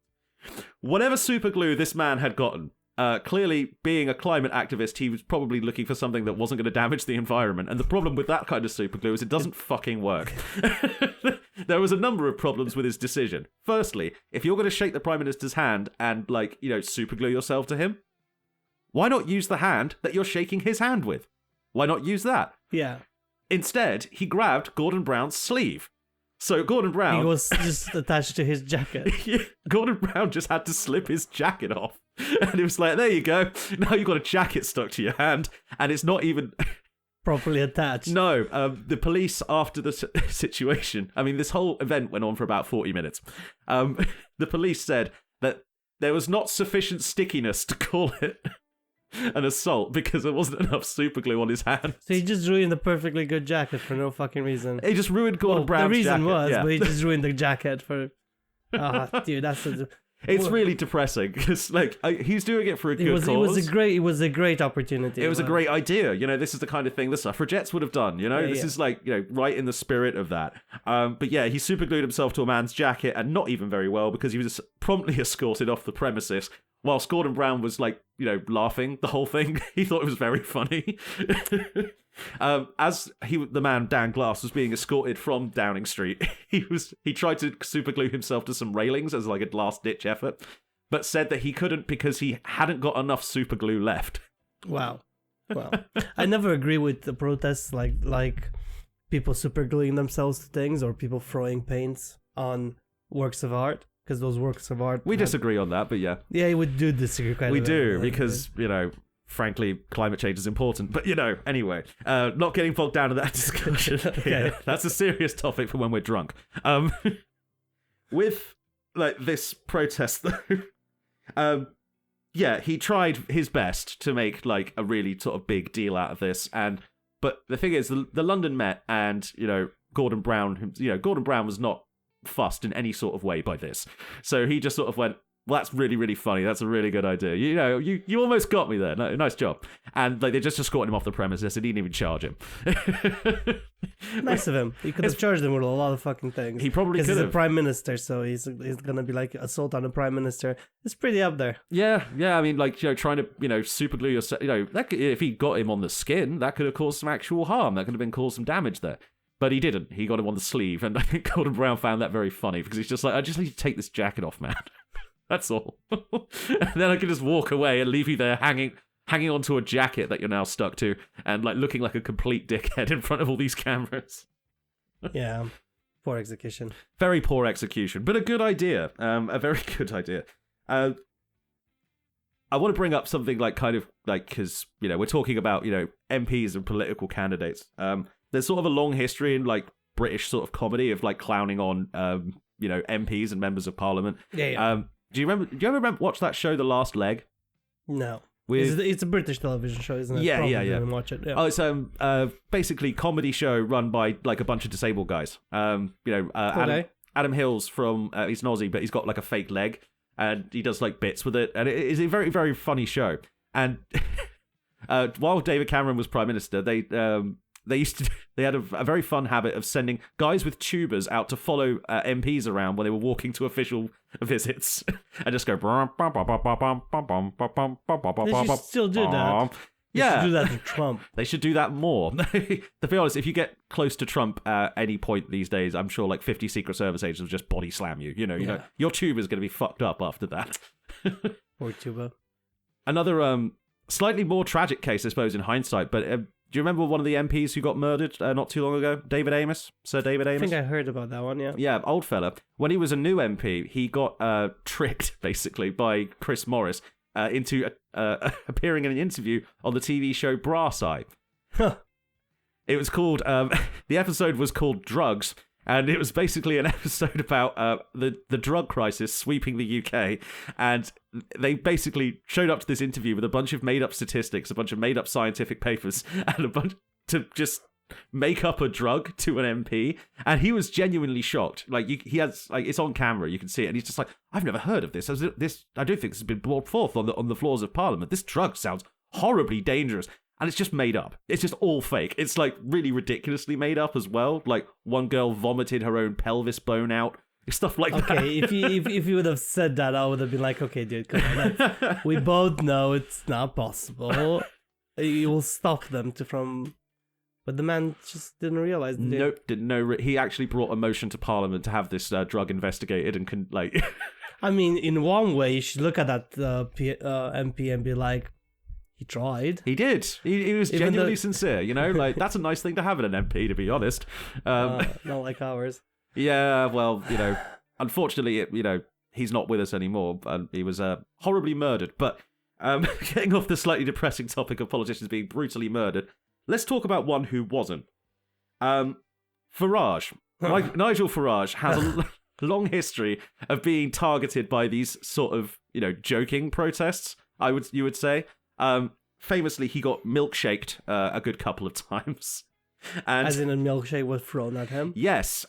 Whatever superglue this man had gotten, clearly, being a climate activist, he was probably looking for something that wasn't going to damage the environment. And the problem with that kind of superglue is it doesn't fucking work. There was a number of problems with his decision. Firstly, if you're going to shake the Prime Minister's hand and, superglue yourself to him, why not use the hand that you're shaking his hand with? Why not use that? Yeah. Instead, he grabbed Gordon Brown's sleeve. So Gordon Brown... He was just attached to his jacket. Gordon Brown just had to slip his jacket off. And it was like, there you go. Now you've got a jacket stuck to your hand. And it's not even... properly attached. No, the police, after the situation... I mean, this whole event went on for about 40 minutes. The police said that there was not sufficient stickiness to call it an assault because there wasn't enough superglue on his hand. So he just ruined the perfectly good jacket for no fucking reason. He just ruined Gordon Brown's jacket. The reason was, but he just ruined the jacket for... dude, that's... It's really depressing because, he's doing it for a good cause. It was a great opportunity. It was a great idea. This is the kind of thing the suffragettes would have done. This is right in the spirit of that. But yeah, he superglued himself to a man's jacket, and not even very well because he was promptly escorted off the premises. Whilst Gordon Brown was laughing the whole thing. He thought it was very funny. As the man Dan Glass was being escorted from Downing Street, he tried to superglue himself to some railings as a last ditch effort, but said that he couldn't because he hadn't got enough superglue left. Wow. I never agree with the protests like people supergluing themselves to things or people throwing paints on works of art. Because those works of art... We disagree on that, but yeah. Yeah, we do disagree quite a bit. We do, because, frankly, climate change is important. But, anyway, not getting bogged down in that discussion. Okay. Yeah, that's a serious topic for when we're drunk. With, this protest, though, yeah, he tried his best to make like a really sort of big deal out of this, but the thing is, the London Met and Gordon Brown, Gordon Brown was not fussed in any sort of way by this, so he just sort of went, well, that's really, really funny. That's a really good idea. You almost got me there. Nice job. And like they just escorted him off the premises. They didn't even charge him. Nice of him. He could have charged him with a lot of fucking things. He probably could have. He's a prime minister, so he's gonna be like assault on a prime minister. It's pretty up there. Yeah. I mean, like trying to super glue yourself. If he got him on the skin, that could have caused some actual harm. That could have been caused some damage there. But he didn't. He got him on the sleeve, and I think Gordon Brown found that very funny because he's just like, I just need to take this jacket off, man. That's all. And then I can just walk away and leave you there hanging onto a jacket that you're now stuck to and like looking like a complete dickhead in front of all these cameras. Yeah. Poor execution. Very poor execution, but a good idea. A very good idea. I want to bring up something like kind of like, because, we're talking about, MPs and political candidates. There's sort of a long history in like British sort of comedy of like clowning on, MPs and members of parliament. Yeah. Do you ever watch that show, The Last Leg? No. It's a British television show, isn't it? Yeah. Didn't watch it. Yeah. Oh, it's basically comedy show run by like a bunch of disabled guys. Adam Hills from he's an Aussie, but he's got like a fake leg, and he does like bits with it, and it is a very, very funny show. And while David Cameron was Prime Minister, they had a very fun habit of sending guys with tubas out to follow MPs around when they were walking to official visits and just go. They should still do that. They should do that to Trump. They should do that more. To be honest, if you get close to Trump at any point these days, I'm sure like 50 Secret Service agents will just body slam you. Your tuba is going to be fucked up after that. Poor tuba. Another slightly more tragic case, I suppose, in hindsight, but. Do you remember one of the MPs who got murdered not too long ago? Sir David Amos? I think I heard about that one, yeah. Yeah, old fella. When he was a new MP, he got tricked, basically, by Chris Morris into appearing in an interview on the TV show Brass Eye. Huh. It was called, the episode was called Drugs, and it was basically an episode about the drug crisis sweeping the UK. And they basically showed up to this interview with a bunch of made-up statistics, a bunch of made-up scientific papers, and a bunch to just make up a drug to an MP. And he was genuinely shocked. Like, he has, like, it's on camera, you can see it, and he's just like, I've never heard of this. I don't think this has been brought forth on the floors of Parliament. This drug sounds horribly dangerous. And it's just made up. It's just all fake. It's like really ridiculously made up as well. Like one girl vomited her own pelvis bone out. Stuff like that. Okay, if you would have said that, I would have been like, okay, dude, come on. We both know it's not possible. You will stop them from... But the man just didn't realize. Nope, didn't know. He actually brought a motion to Parliament to have this drug investigated and I mean, in one way, you should look at that MP and be like, he tried. He did. He was genuinely sincere, Like, that's a nice thing to have in an MP, to be honest. Not like ours. Yeah, well, unfortunately, he's not with us anymore. And he was horribly murdered. But getting off the slightly depressing topic of politicians being brutally murdered, let's talk about one who wasn't. Farage. Nigel Farage has a long history of being targeted by these sort of, joking protests, you would say. Famously, he got milkshaked a good couple of times. And as in a milkshake was thrown at him? Yes.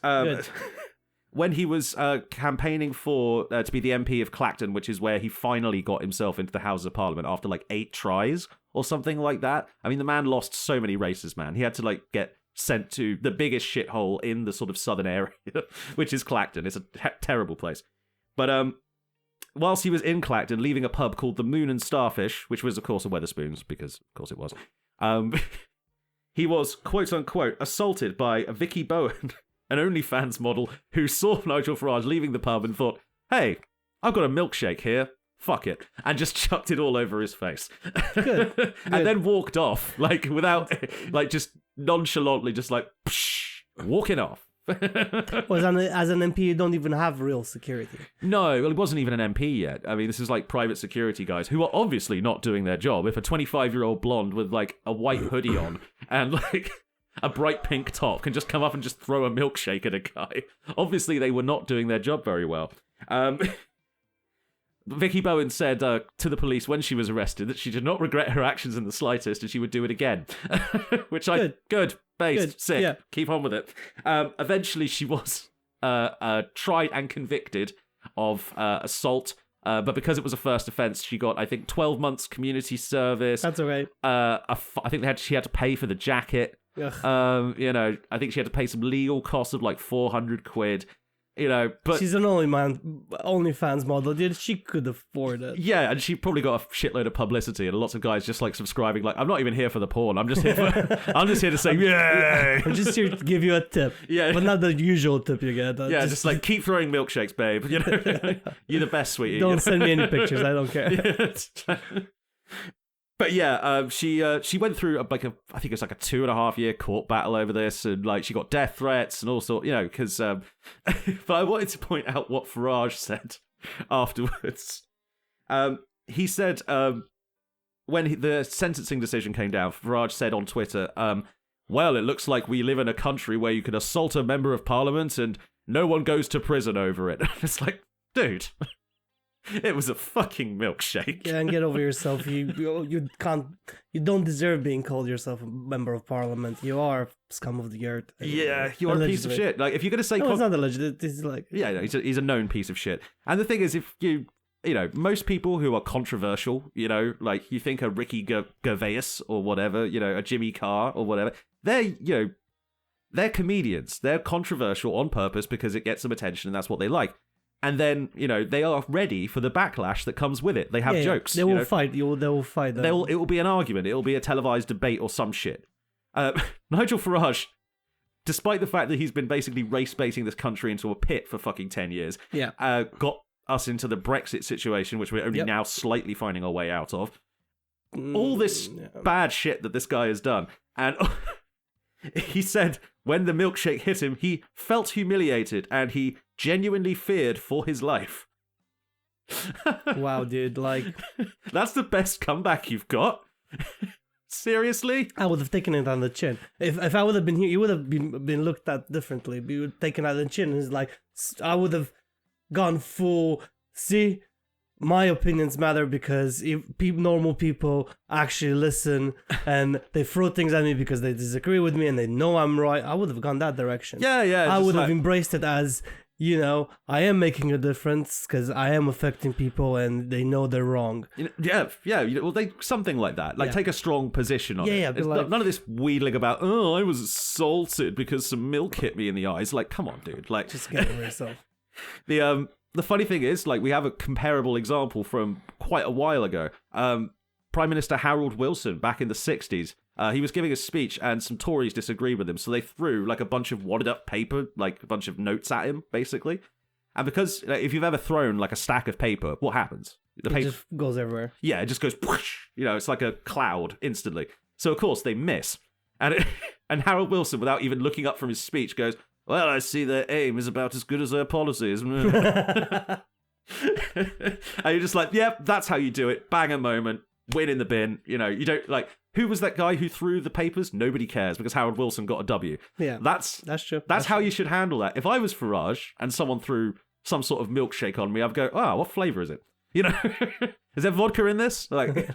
When he was campaigning to be the MP of Clacton, which is where he finally got himself into the Houses of Parliament after like 8 tries or something like that. I mean, the man lost so many races, man. He had to get sent to the biggest shithole in the sort of southern area, which is Clacton. It's a terrible place. But whilst he was in Clacton, leaving a pub called the Moon and Starfish, which was, of course, a Wetherspoons, because, of course, it was, he was, quote-unquote, assaulted by a Vicky Bowen, an OnlyFans model, who saw Nigel Farage leaving the pub and thought, hey, I've got a milkshake here. Fuck it. And just chucked it all over his face. Good. And then walked off, without, just nonchalantly, just walking off. Well, as an MP, you don't even have real security. No, well, he wasn't even an MP yet. I mean, this is like private security guys who are obviously not doing their job. If a 25-year-old blonde with a white hoodie on and a bright pink top can just come up and just throw a milkshake at a guy, obviously they were not doing their job very well. Vicky Bowen said to the police when she was arrested that she did not regret her actions in the slightest and she would do it again. Which good, based, sick, yeah. Keep on with it. Eventually she was tried and convicted of assault, but because it was a first offence, she got, I think, 12 months community service. That's all right. I think she had to pay for the jacket. I think she had to pay some legal costs of like 400 quid. But she's an OnlyFans model, dude. She could afford it. Yeah, and she probably got a shitload of publicity, and lots of guys just like subscribing. Like, I'm not even here for the porn. I'm just here to say, yay! I'm just here to give you a tip. Yeah, but not the usual tip you get. Just like keep throwing milkshakes, babe. You're the best, sweetie. Don't send me any pictures. I don't care. But yeah, she went through I think it's like a 2.5 year court battle over this, and like she got death threats and all sorts, because. But I wanted to point out what Farage said afterwards. He said when the sentencing decision came down, Farage said on Twitter, "Well, it looks like we live in a country where you can assault a member of parliament and no one goes to prison over it." It's like, dude. It was a fucking milkshake. Yeah, and get over yourself. You don't deserve being called yourself a member of parliament. You are scum of the earth. Yeah, you are a piece of shit. Like, if you're gonna say, it's not alleged. It's like, yeah, no, he's a known piece of shit. And the thing is, if most people who are controversial, like you think a Ricky Gervais or whatever, a Jimmy Carr or whatever, they're comedians. They're controversial on purpose because it gets them attention, and that's what they like. And then, they are ready for the backlash that comes with it. They have jokes. They will fight. They will fight. It will be an argument. It will be a televised debate or some shit. Nigel Farage, despite the fact that he's been basically race-baiting this country into a pit for fucking 10 years, got us into the Brexit situation, which we're only now slightly finding our way out of. All this bad shit that this guy has done. And he said when the milkshake hit him, he felt humiliated and he genuinely feared for his life. Wow, dude, like... That's the best comeback you've got? Seriously? I would have taken it on the chin. If I would have been here, you would have been looked at differently. You would have taken it on the chin. It's like, I would have gone full... See? My opinions matter because if normal people actually listen and they throw things at me because they disagree with me and they know I'm right, I would have gone that direction. Yeah. I would have embraced it as, I am making a difference because I am affecting people and they know they're wrong. Yeah. Well, something like that. Like, take a strong position on it. Yeah, but none of this wheedling about, I was assaulted because some milk hit me in the eyes. Like, come on, dude. Like, just get over yourself. The funny thing is, like, we have a comparable example from quite a while ago. Prime Minister Harold Wilson, back in the 60s, he was giving a speech and some Tories disagreed with him, so they threw, like, a bunch of wadded up paper, like, a bunch of notes at him, basically. And because, if you've ever thrown, like, a stack of paper, what happens? The paper just goes everywhere. Yeah, it just goes, whoosh, it's like a cloud instantly. So, of course, they miss. And Harold Wilson, without even looking up from his speech, goes... Well, I see their aim is about as good as their policies. And you're just like, yep, that's how you do it. Bang a moment, win in the bin. You don't like, who was that guy who threw the papers? Nobody cares because Harold Wilson got a W. Yeah, that's true. That's how you should handle that. If I was Farage and someone threw some sort of milkshake on me, I'd go, what flavor is it? Is there vodka in this? Like,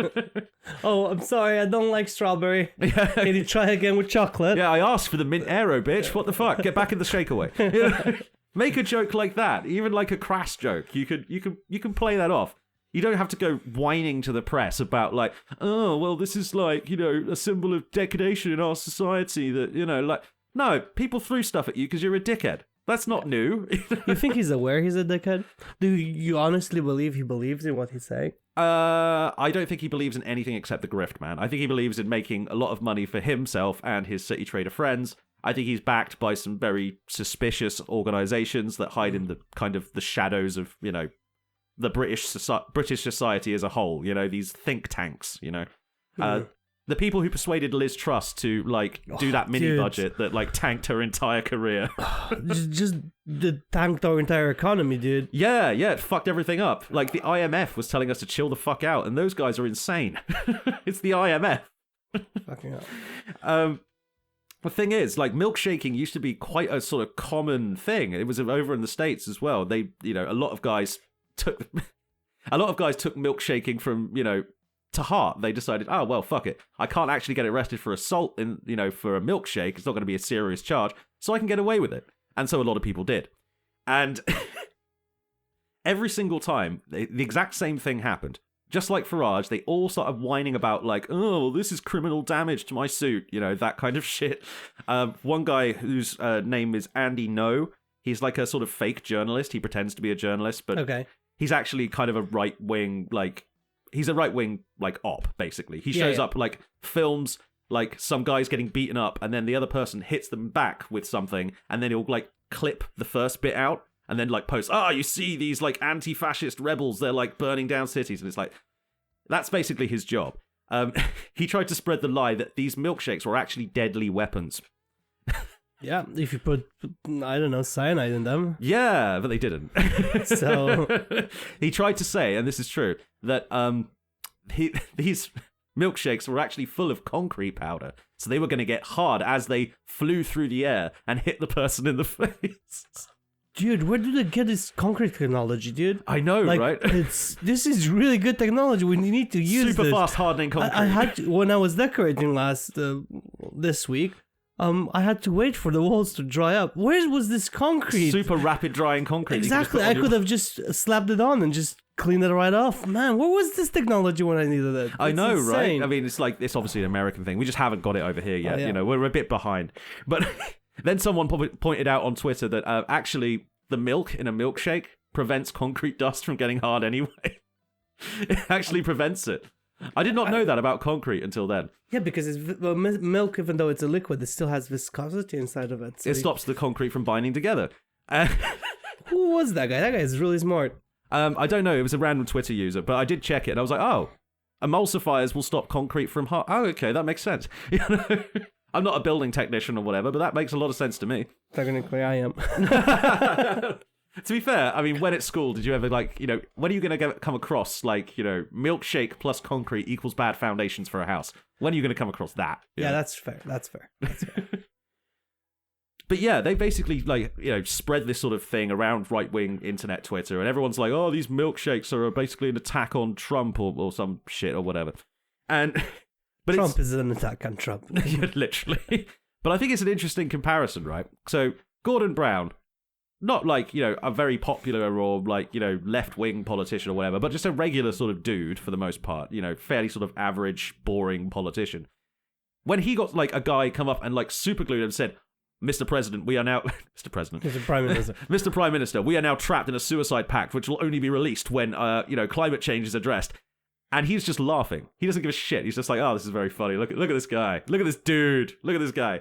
oh, I'm sorry, I don't like strawberry. Can you try again with chocolate? Yeah, I asked for the mint aero, bitch. What the fuck? Get back in the shakeaway. Make a joke like that, even like a crass joke. You can play that off. You don't have to go whining to the press about like, oh, well, this is like, a symbol of degradation in our society that, like, no, people threw stuff at you because you're a dickhead. That's not new. You think he's aware he's a dickhead? Do you honestly believe he believes in what he's saying? I don't think he believes in anything except the grift, man. I think he believes in making a lot of money for himself and his city trader friends. I think he's backed by some very suspicious organizations that hide in the kind of the shadows of, the British society as a whole. These think tanks. The people who persuaded Liz Truss to do that mini budget that tanked her entire career. just tanked our entire economy, dude. Yeah, it fucked everything up. Like, the IMF was telling us to chill the fuck out, and those guys are insane. It's the IMF. Fucking up. The thing is, milkshaking used to be quite a sort of common thing. It was over in the States as well. They, a lot of guys took... a lot of guys took milkshaking from, to heart. They decided, oh, well, fuck it. I can't actually get arrested for assault for a milkshake. It's not going to be a serious charge, so I can get away with it. And so a lot of people did. And every single time, the exact same thing happened. Just like Farage, they all started whining about, like, oh, this is criminal damage to my suit, that kind of shit. One guy whose name is Andy No, he's like a sort of fake journalist. He pretends to be a journalist, but he's actually kind of a right-wing, he's a right-wing, op, basically. He shows up, films, some guys getting beaten up, and then the other person hits them back with something, and then he'll, clip the first bit out, and then, post, you see these, anti-fascist rebels, they're, burning down cities, and it's that's basically his job. He tried to spread the lie that these milkshakes were actually deadly weapons. Yeah, if you put, I don't know, cyanide in them. Yeah, but they didn't. So he tried to say, and this is true, that these milkshakes were actually full of concrete powder, so they were going to get hard as they flew through the air and hit the person in the face. Dude, where do they get this concrete technology, dude? I know, right? This is really good technology. We need to use super fast hardening concrete. I had to, when I was decorating this week. I had to wait for the walls to dry up. Where was this concrete? Super rapid drying concrete. Exactly. I could have just slapped it on and just cleaned it right off. Man, where was this technology when I needed it? I know, insane. Right? I mean, it's obviously an American thing. We just haven't got it over here yet. Yeah. We're a bit behind. But then someone pointed out on Twitter that actually the milk in a milkshake prevents concrete dust from getting hard anyway. It actually prevents it. I did not know that about concrete until then. Yeah, because milk, even though it's a liquid, it still has viscosity inside of it. So it stops the concrete from binding together. Who was that guy? That guy is really smart. I don't know. It was a random Twitter user, but I did check it, and I was like, oh, emulsifiers will stop concrete from... Oh, okay, that makes sense. I'm not a building technician or whatever, but that makes a lot of sense to me. Technically, I am. To be fair, I mean, when at school, did you ever, when are you going to come across, milkshake plus concrete equals bad foundations for a house? When are you going to come across that? Yeah, that's fair. But yeah, they basically, spread this sort of thing around right-wing internet Twitter, and everyone's like, oh, these milkshakes are basically an attack on Trump or some shit or whatever. But Trump is an attack on Trump. Literally. But I think it's an interesting comparison, right? So, Gordon Brown... Not a very popular or left-wing politician or whatever, but just a regular sort of dude for the most part, fairly sort of average, boring politician. When he got a guy come up and superglued him and said, Mr. President, we are now... Mr. President. Mr. Prime Minister. Mr. Prime Minister, we are now trapped in a suicide pact which will only be released when, climate change is addressed. And he's just laughing. He doesn't give a shit. He's just like, oh, this is very funny. Look at this guy. Look at this dude. Look at this guy.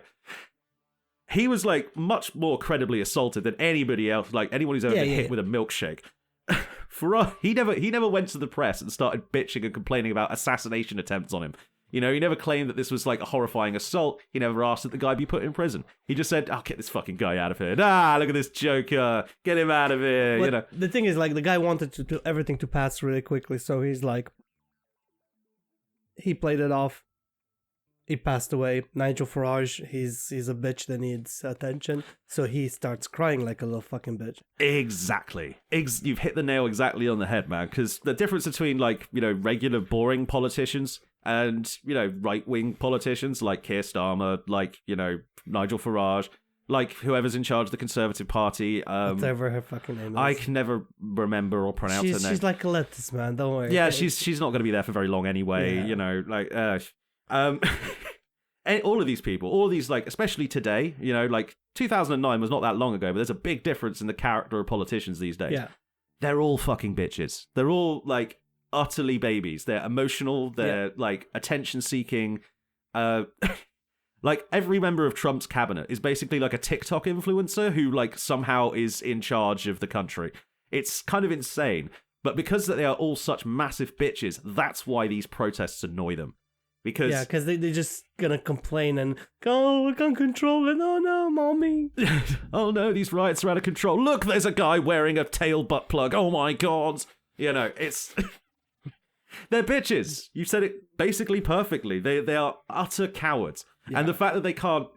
He was much more credibly assaulted than anybody else, anyone who's ever been hit with a milkshake. He never went to the press and started bitching and complaining about assassination attempts on him. He never claimed that this was a horrifying assault. He never asked that the guy be put in prison. He just said, "I'll get this fucking guy out of here. Look at this joker. Get him out of here." But the thing is, the guy wanted everything to pass really quickly, so he's he played it off. He passed away. Nigel Farage, he's a bitch that needs attention. So he starts crying like a little fucking bitch. Exactly. You've hit the nail exactly on the head, man. Because the difference between, regular boring politicians and, right-wing politicians like Keir Starmer, Nigel Farage, whoever's in charge of the Conservative Party. Whatever her fucking name is. I can never remember or pronounce her name. She's like a lettuce, man. Don't worry. Yeah, she's not going to be there for very long anyway. Yeah. And all of these people, all of these, especially today, 2009 was not that long ago, but there's a big difference in the character of politicians these days. Yeah. They're all fucking bitches. They're all, utterly babies. They're emotional. They're, attention-seeking. Every member of Trump's cabinet is basically, a TikTok influencer who, somehow is in charge of the country. It's kind of insane. But because they are all such massive bitches, that's why these protests annoy them. Because they're just gonna complain and go, we can't control it. Oh no, mommy. Oh no, these riots are out of control. Look, there's a guy wearing a tail butt plug. Oh my god. It's... They're bitches. You said it basically perfectly. They are utter cowards. Yeah. And the fact that they can't,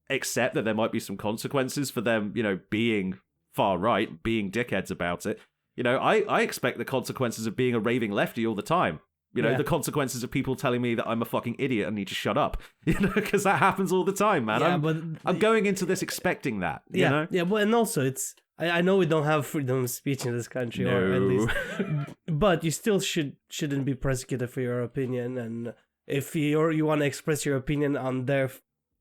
accept that there might be some consequences for them, being far right, being dickheads about it, I expect the consequences of being a raving lefty all the time. Yeah. The consequences of people telling me that I'm a fucking idiot and need to shut up. Because that happens all the time, man. I'm going into this expecting that. You know? Yeah, but and also I know we don't have freedom of speech in this country, or at least, but you still shouldn't be prosecuted for your opinion. And if you want to express your opinion on their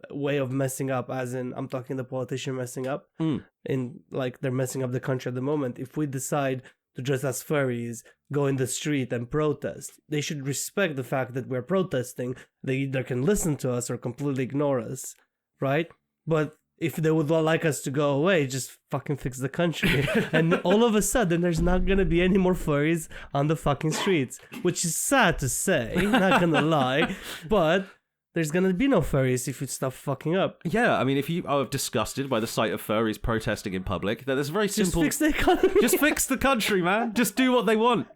way of messing up, as in I'm talking the politician messing up, in like they're messing up the country at the moment. If we decide to dress as furries, go in the street and protest, they should respect the fact that we're protesting. They either can listen to us or completely ignore us, right? But if they would like us to go away, just fucking fix the country. And all of a sudden, there's not gonna be any more furries on the fucking streets, which is sad to say, not gonna lie, but there's gonna be no furries if you stop fucking up. Yeah, I mean, if you are disgusted by the sight of furries protesting in public, then there's a very simple... Just fix the economy. Just fix the country, man. Just do what they want.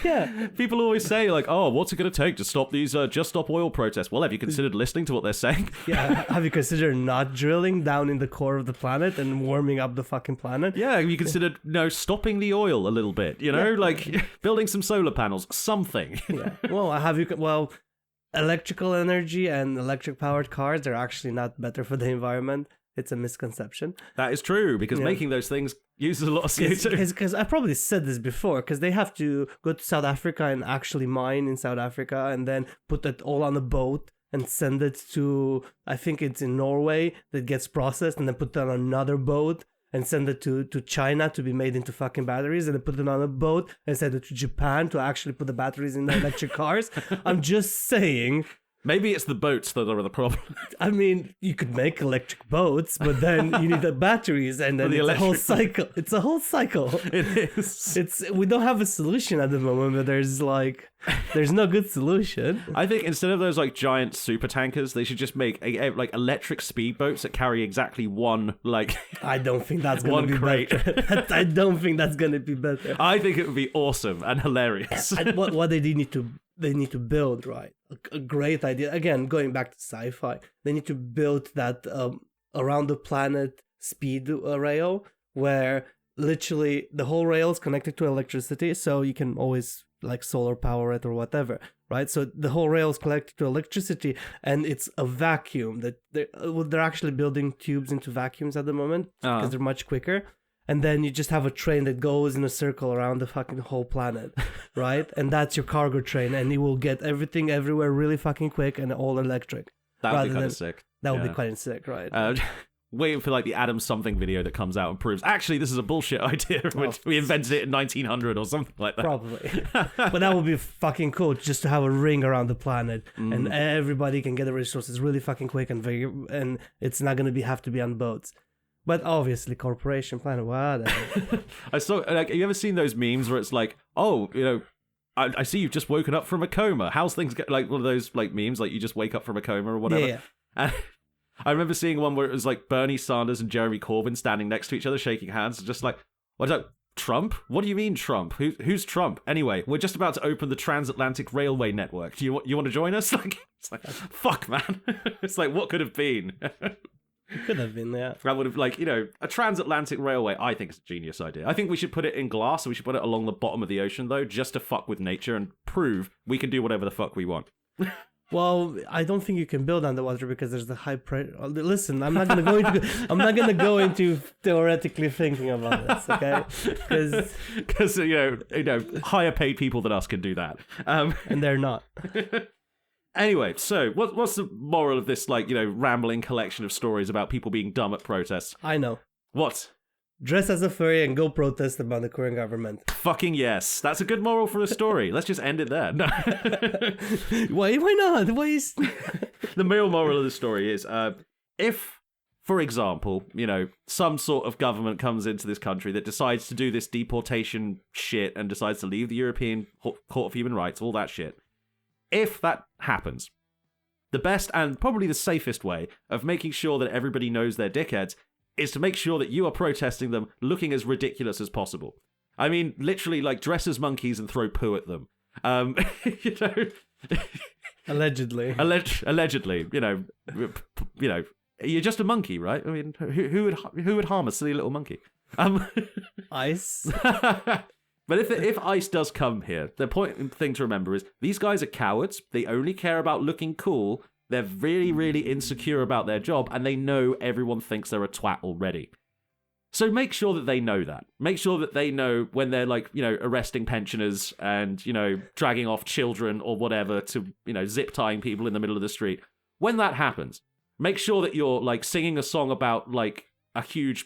Yeah. People always say, like, oh, what's it going to take to stop these Just Stop Oil protests? Well, have you considered listening to what they're saying? Yeah, have you considered not drilling down in the core of the planet and warming up the fucking planet? Yeah, have you considered, stopping the oil a little bit, like building some solar panels, something. Yeah. Well, electrical energy and electric-powered cars are actually not better for the environment. It's a misconception. That is true, because making those things uses a lot of CO2. Because I probably said this before, because they have to go to South Africa and actually mine in South Africa and then put it all on a boat and send it to, I think it's in Norway, that gets processed, and then put it on another boat and send it to China to be made into fucking batteries, and then put it on a boat and send it to Japan to actually put the batteries in the electric cars. I'm just saying. Maybe it's the boats that are the problem. I mean, you could make electric boats, but then you need the batteries, and then it's a whole cycle. It's a whole cycle. It is. We don't have a solution at the moment, but there's no good solution. I think instead of those giant super tankers, they should just make electric speedboats that carry exactly one I don't think that's gonna be better. I don't think that's gonna be better. I think it would be awesome and hilarious. And what they need to build, right? A great idea. Again, going back to sci-fi, they need to build that around the planet speed rail where literally the whole rail is connected to electricity, so you can always solar power it or whatever, right? So the whole rail is connected to electricity, and it's a vacuum that they're actually building tubes into vacuums at the moment because they're much quicker. And then you just have a train that goes in a circle around the fucking whole planet, right? And that's your cargo train, and it will get everything everywhere really fucking quick and all electric. That would be kind of sick. That would be quite sick, right? Waiting for the Adam something video that comes out and proves actually this is a bullshit idea, which we invented it in 1900 or something like that. Probably. But that would be fucking cool, just to have a ring around the planet and everybody can get the resources really fucking quick and it's not going to have to be on boats. But obviously, corporation planet, whatever. I saw. Have you ever seen those memes where it's I see you've just woken up from a coma. How's things go? One of those memes, you just wake up from a coma or whatever. Yeah. And I remember seeing one where it was Bernie Sanders and Jeremy Corbyn standing next to each other, shaking hands, just Trump? What do you mean Trump? Who's Trump? Anyway, we're just about to open the transatlantic railway network. Do you want to join us? Fuck, man. It's what could have been. It could have been, yeah. That would have, a transatlantic railway, I think is a genius idea. I think we should put it in glass, and we should put it along the bottom of the ocean, though, just to fuck with nature and prove we can do whatever the fuck we want. Well, I don't think you can build underwater because there's the high pressure. Listen, I'm not gonna go into theoretically thinking about this, okay? Because higher paid people than us can do that, and they're not. Anyway, so what's the moral of this, rambling collection of stories about people being dumb at protests? I know. What? Dress as a furry and go protest about the current government. Fucking yes. That's a good moral for a story. Let's just end it there. No. Why not? Why is... The real moral of the story is, if, for example, some sort of government comes into this country that decides to do this deportation shit and decides to leave the European Court of Human Rights, all that shit, if that happens, the best and probably the safest way of making sure that everybody knows they're dickheads is to make sure that you are protesting them looking as ridiculous as possible. I mean, literally, dress as monkeys and throw poo at them. Allegedly. Allegedly, you're just a monkey, right? I mean, who would harm a silly little monkey? Ice. But if ICE does come here, the important thing to remember is these guys are cowards. They only care about looking cool. They're really, really insecure about their job, and they know everyone thinks they're a twat already. So make sure that they know that. Make sure that they know when they're like, arresting pensioners and, dragging off children or whatever to, zip tying people in the middle of the street. When that happens, make sure that you're like singing a song about like a huge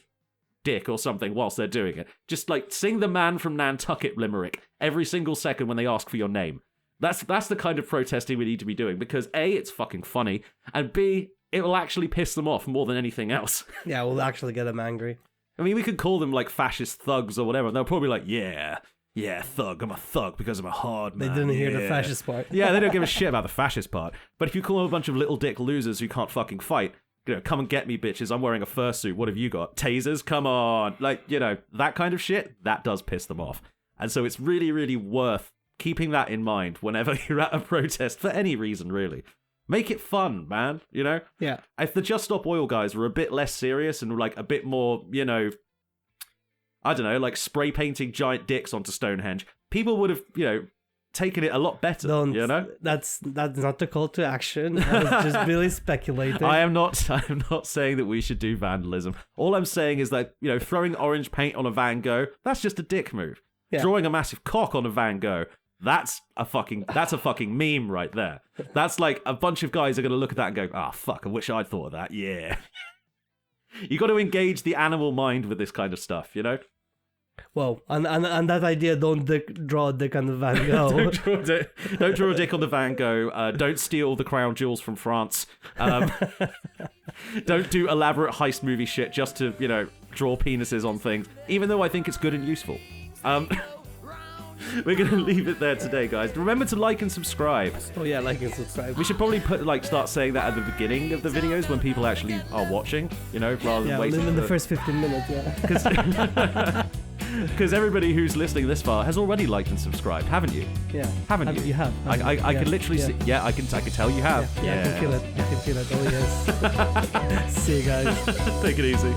dick or something whilst they're doing it. Just like sing the Man from Nantucket limerick every single second when they ask for your name. That's the kind of protesting we need to be doing, because A, it's fucking funny, and B, it will actually piss them off more than anything else. Yeah, we'll actually get them angry. I mean, we could call them like fascist thugs or whatever, and they'll probably be like, yeah, thug, I'm a thug because I'm a hard man. They didn't hear the fascist part. Yeah, they don't give a shit about the fascist part. But if you call them a bunch of little dick losers who can't fucking fight, come and get me, bitches, I'm wearing a fursuit, what have you got? Tasers? Come on. Like, that kind of shit, that does piss them off. And so it's really, really worth keeping that in mind whenever you're at a protest, for any reason, really. Make it fun, man, Yeah. If the Just Stop Oil guys were a bit less serious and like a bit more, I don't know, like spray painting giant dicks onto Stonehenge, people would have, taken it a lot better, That's not the call to action. I was just really speculating. I am not saying that we should do vandalism. All I'm saying is that, throwing orange paint on a Van Gogh, that's just a dick move. Yeah. Drawing a massive cock on a Van Gogh, that's a fucking meme right there. That's like a bunch of guys are going to look at that and go, fuck, I wish I'd thought of that. Yeah. You got to engage the animal mind with this kind of stuff, Well, and that idea, don't draw a dick on the Van Gogh. Don't draw a dick on the Van Gogh. Don't steal the crown jewels from France. Don't do elaborate heist movie shit just to, draw penises on things, even though I think it's good and useful. We're going to leave it there today, guys. Remember to like and subscribe. Oh yeah, like and subscribe. We should probably start saying that at the beginning of the videos when people actually are watching, rather than waiting. In the first 15 minutes, yeah. Because everybody who's listening this far has already liked and subscribed, haven't you? Yeah. Haven't you? You have. I can literally see. Yeah, I can tell you have. Yeah, I can feel it. Oh yes. See you guys. Take it easy.